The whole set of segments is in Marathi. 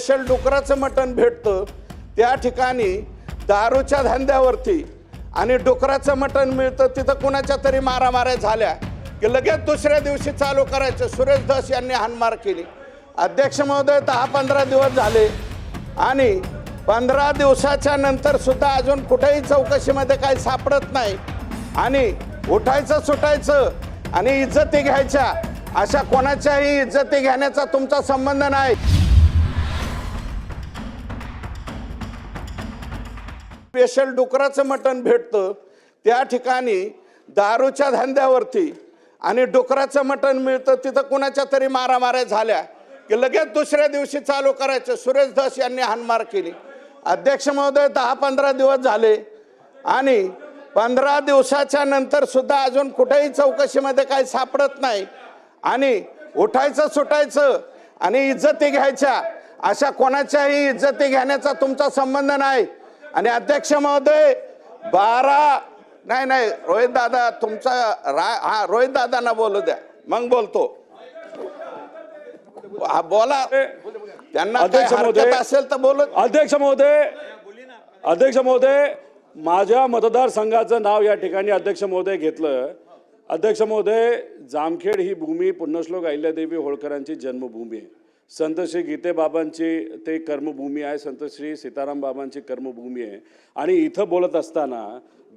स्पेशल डुकराचं मटण भेटतं त्या ठिकाणी दारूच्या धंद्यावरती आणि डुकराचं मटण मिळतं तिथं कुणाच्या तरी मारामाऱ्या झाल्या की लगेच दुसऱ्या दिवशी चालू करायचं। सुरेश धस यांनी हाणमार केली। अध्यक्ष महोदय 10-15 दिवस झाले आणि 15 दिवसाच्या नंतर सुद्धा अजून कुठेही चौकशीमध्ये काही सापडत नाही आणि उठायचं सुटायचं आणि इज्जती घ्यायच्या, अशा कोणाच्याही इज्जती घेण्याचा तुमचा संबंध नाही। स्पेशल डुकराचं मटण भेटतं त्या ठिकाणी दारूच्या धंद्यावरती आणि डुकराचं मटण मिळतं तिथं कुणाच्या तरी मारामाऱ्या झाल्या की लगेच दुसऱ्या दिवशी चालू करायचं। सुरेश धस यांनी हाणमार केली। अध्यक्ष महोदय 10-15 दिवस झाले आणि 15 दिवसाच्या नंतर सुद्धा अजून कुठेही चौकशीमध्ये काही सापडत नाही आणि उठायचं सुटायचं आणि इज्जती घ्यायच्या, अशा कोणाच्याही इज्जती घेण्याचा तुमचा संबंध नाही। आणि अध्यक्ष महोदय 12 नाही रोहित दादा तुमचा हा रोहित दादांना बोलू द्या मग बोलतो। बोला त्यांना हरकत असेल तर बोलू। अध्यक्ष महोदय माझ्या मतदारसंघाचं नाव या ठिकाणी अध्यक्ष महोदय घेतलं। अध्यक्ष महोदय जामखेड ही भूमी पुण्यश्लोक अहिल्यादेवी होळकरांची जन्मभूमी आहे। संत श्री गीते बाबांची ते कर्मभूमी आहे, संत श्री सीताराम बाबांची कर्मभूमी आहे। आणि इथं बोलत असताना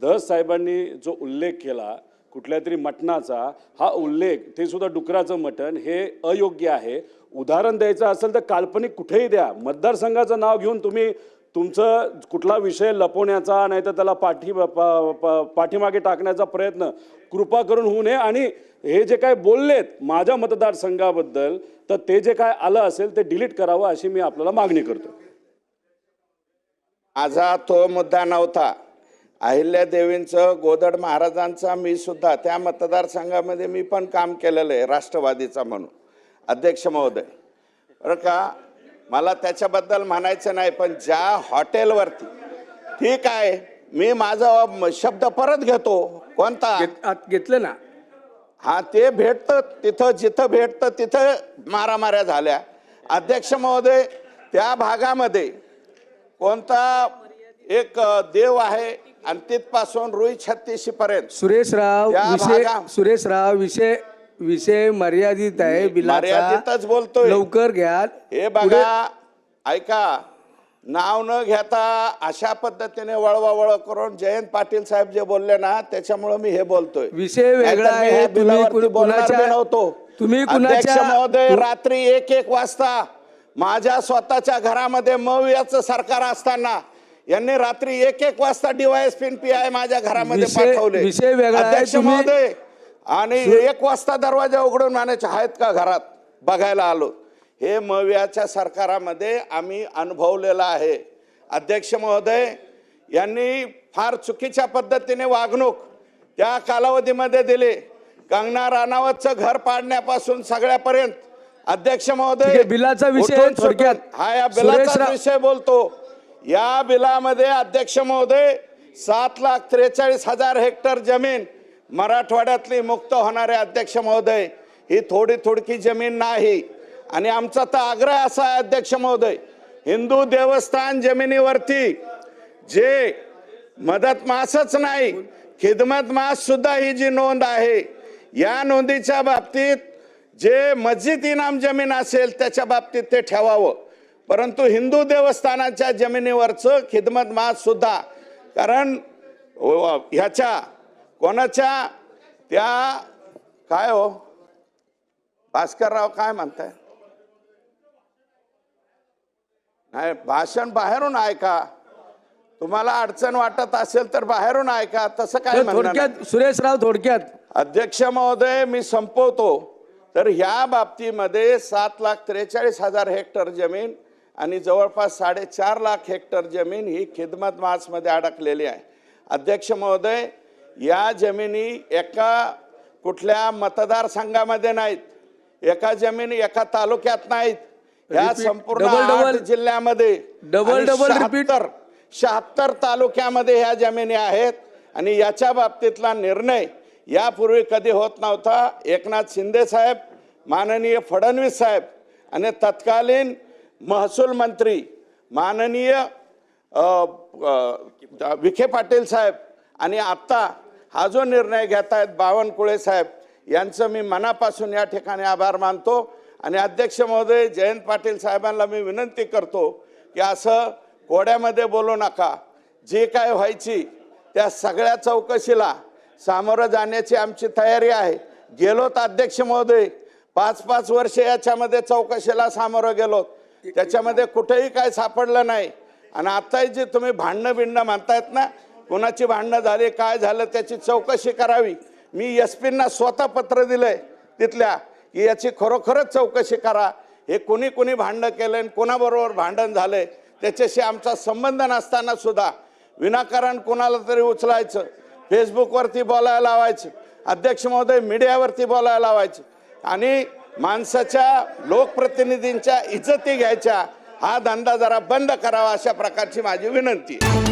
धस साहेबांनी जो उल्लेख केला कुठल्या तरी मटणाचा, हा उल्लेख ते सुद्धा डुकराचं मटण हे अयोग्य आहे। उदाहरण द्यायचं असेल तर काल्पनिक कुठेही द्या, मतदारसंघाचं नाव घेऊन तुम्ही तुमचं कुठला विषय लपवण्याचा नाही तर त्याला पाठीमागे टाकण्याचा प्रयत्न कृपा करून होऊ नये। आणि हे जे काय बोललेत माझ्या मतदारसंघाबद्दल तर ते जे काय आलं असेल ते डिलीट करावं अशी मी आपल्याला मागणी करतो। माझा तो मुद्दा नव्हता। अहिल्यादेवींचं गोदड महाराजांचा मी सुद्धा त्या मतदारसंघामध्ये मी पण काम केलेलं आहे राष्ट्रवादीचा म्हणून। अध्यक्ष महोदय बरं का, मला त्याच्याबद्दल म्हणायचं नाही, पण ज्या हॉटेलवरती ठीक आहे मी माझा शब्द परत घेतो। कोणता घेतलं ना? हा ते भेटतं तिथं जिथं भेटतं तिथं मारामाऱ्या झाल्या। अध्यक्ष महोदय त्या भागामध्ये कोणता एक देव आहे आणि तिथपासून रुई 36 पर्यंत सुरेश राव विषय मर्यादित आहे, मर्यादितच बोलतोय, लवकर घ्या। हे बघा ऐका, नाव न घेता अशा पद्धतीने वळवावळ करून जयंत पाटील साहेब जे बोलले ना त्याच्यामुळे मी हे बोलतोय। विषय वेगळा आहे, तुम्ही अध्यक्ष महोदय रात्री 1-1 वाजता माझ्या स्वतःच्या घरामध्ये मवियाचं सरकार असताना यांनी रात्री 1-1 वाजता DYSP PI माझ्या घरामध्ये पाठवले। विषय वेगळा आहे अध्यक्ष महोदय, आणि 1 वाजता दरवाजा उघडून म्हणायचे आहेत का घरात, बघायला आलो। हे मवियाच्या सरकारामध्ये आम्ही अनुभवलेलं आहे। अध्यक्ष महोदय यांनी फार चुकीच्या पद्धतीने वागणूक त्या कालावधीमध्ये दिली। कंगना राणावतचं घर पाडण्यापासून सगळ्यापर्यंत अध्यक्ष महोदय बिलाचा विषय थोडक्यात हा या बिलाचा विषय बोलतो। या बिलामध्ये अध्यक्ष महोदय 7,43,000 हेक्टर जमीन मराठवाड्यातली मुक्त होणारे। अध्यक्ष महोदय ही थोडकी जमीन नाही आणि आमचा तर आग्रह असा आहे अध्यक्ष महोदय, हिंदू देवस्थान जमिनीवरती जे मदत मासच नाही खिदमत मास सुद्धा ही जी नोंद आहे, या नोंदीच्या बाबतीत जे मस्जिद इनाम जमीन असेल त्याच्या बाबतीत ते ठेवावं, परंतु हिंदू देवस्थानाच्या जमिनीवरचं खिदमत मास सुद्धा, कारण ह्याच्या कोणाच्या त्या काय हो भास्करराव काय म्हणताय, नाही भाषण बाहेरून ऐका, तुम्हाला अडचण वाटत असेल तर बाहेरून ऐका, तसं काय थोडक्यात सुरेश राव थोडक्यात। अध्यक्ष महोदय मी संपवतो, तर ह्या बाबतीमध्ये 7,43,000 हेक्टर जमीन आणि जवळपास 4.5 लाख हेक्टर जमीन ही खिदमत मासमध्ये अडकलेली आहे। अध्यक्ष महोदय या जमिनी एका कुठल्या मतदारसंघामध्ये नाहीत, एका जमिनी एका तालुक्यात नाहीत, या संपूर्ण 8 जिल्ह्यामध्ये 76 तालुक्यामध्ये ह्या जमिनी आहेत। आणि याच्या बाबतीतला निर्णय यापूर्वी कधी होत नव्हता। एकनाथ शिंदे साहेब, माननीय फडणवीस साहेब आणि तत्कालीन महसूल मंत्री माननीय विखे पाटील साहेब आणि आत्ता हा जो निर्णय घेत आहेत बावनकुळे साहेब यांचं मी मनापासून या ठिकाणी आभार मानतो आणि अध्यक्ष महोदय जयंत पाटील साहेबांना मी विनंती करतो की असं कोड्यामध्ये बोलू नका. जे काय व्हायची त्या सगळ्या चौकशीला सामोरं जाण्याची आमची तयारी आहे. गेलोत अध्यक्ष महोदय 5-5 वर्ष याच्यामध्ये चौकशीला सामोरं गेलो, त्याच्यामध्ये कुठेही काय सापडलं नाही. आणि आत्ताही जे तुम्ही भांडणं बिंडणं म्हणतायत ना, कोणाची भांडणं झाली काय झालं त्याची चौकशी करावी. मी SP-ना स्वतः पत्र दिलंय तिथल्या की याची खरोखरच चौकशी करा. हे कोणी भांडणं केलं, कोणाबरोबर भांडण झालंय त्याच्याशी आमचा संबंध नसताना सुद्धा विनाकारण कोणाला तरी उचलायचं, फेसबुकवरती बोलायला लावायचं, अध्यक्ष महोदय मीडियावरती बोलायला लावायचं आणि माणसाच्या लोकप्रतिनिधींच्या इज्जती घ्यायच्या, हा धंदा जरा बंद करावा अशा प्रकारची माझी विनंती आहे.